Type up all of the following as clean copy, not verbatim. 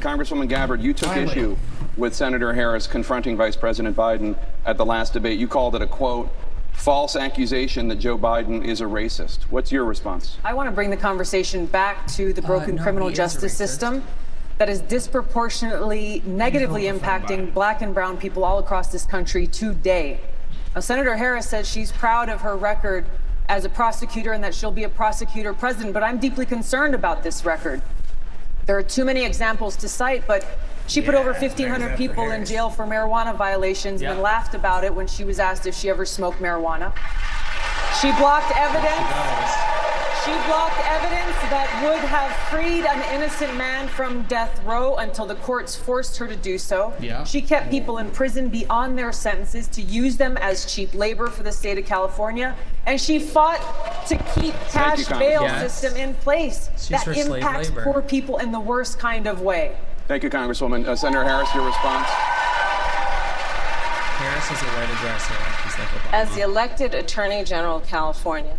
Congresswoman Gabbard, you took issue with Senator Harris confronting Vice President Biden at the last debate. You called it a, quote, false accusation that Joe Biden is a racist. What's your response? I want to bring the conversation back to the broken criminal justice system that is disproportionately negatively impacting black and brown people all across this country today. Now, Senator Harris says she's proud of her record as a prosecutor and that she'll be a prosecutor president, but I'm deeply concerned about this record. There are too many examples to cite, but she put over 1,500 people in jail for marijuana violations and laughed about it when she was asked if she ever smoked marijuana. She blocked evidence. She blocked evidence that would have freed an innocent man from death row until the courts forced her to do so. She kept people in prison beyond their sentences to use them as cheap labor for the state of California. And she fought to keep cash bail system in place that impacts poor people in the worst kind of way. Thank you, Congresswoman. Senator Harris, your response? Harris is a white addresser. Just like Obama. As the elected Attorney General of California,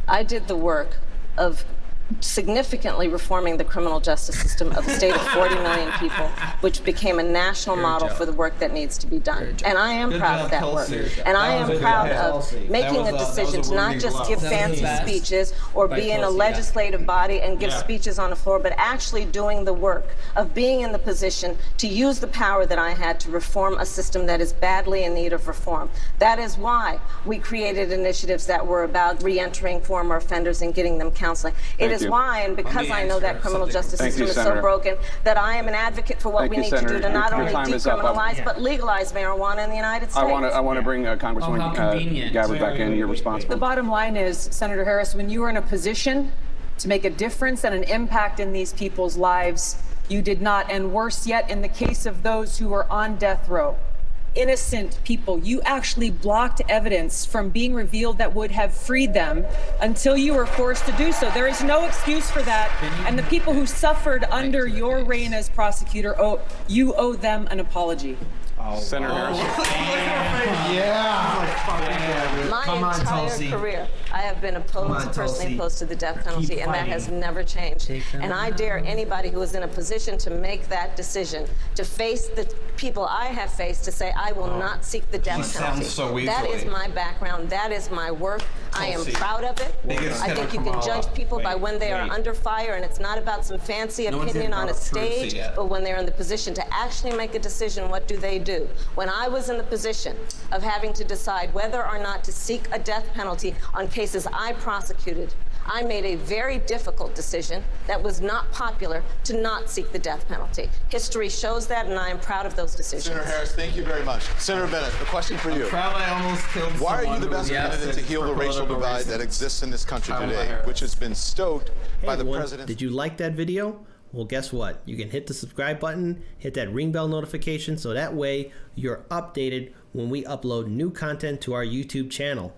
I did the work of significantly reforming the criminal justice system of a state of 40 million people, which became a national model for the work that needs to be done. And I am proud of that work. And I am proud of making a decision to not just give fancy speeches or be in a legislative body and give speeches on the floor, but actually doing the work of being in the position to use the power that I had to reform a system that is badly in need of reform. That is why we created initiatives that were about re-entering former offenders and getting them counseling. It is why, and because I know that criminal justice system is so broken, that I am an advocate for what we need to do to not only decriminalize, but legalize marijuana in the United States. I want to bring Congresswoman Gabbard back in. Your response. The bottom line is, Senator Harris, when you were in a position to make a difference and an impact in these people's lives, you did not. And worse yet, in the case of those who were on death row, innocent people, you actually blocked evidence from being revealed that would have freed them until you were forced to do so. There is no excuse for that. And the people who suffered under your reign as prosecutor, you owe them an apology. Senator Harris. My entire career, I have been personally opposed to the death penalty, and that has never changed. And I dare anybody who is in a position to make that decision, to face the people I have faced, to say, I will not seek the death penalty. That is my background. That is my work. I am proud of it. I think you can judge people by when they are under fire, and it's not about some fancy opinion on a stage, but when they're in the position to actually make a decision, what do they do? When I was in the position of having to decide whether or not to seek a death penalty on cases I prosecuted, I made a very difficult decision that was not popular to not seek the death penalty. History shows that, and I am proud of those decisions. Senator Harris, thank you very much. Senator Bennett, a question for you. I almost killed Why are you the best candidate to heal the racial divide that exists in this country today, which has been stoked by the president? Did you like that video? Well, guess what? You can hit the subscribe button, hit that ring bell notification, so that way you're updated when we upload new content to our YouTube channel.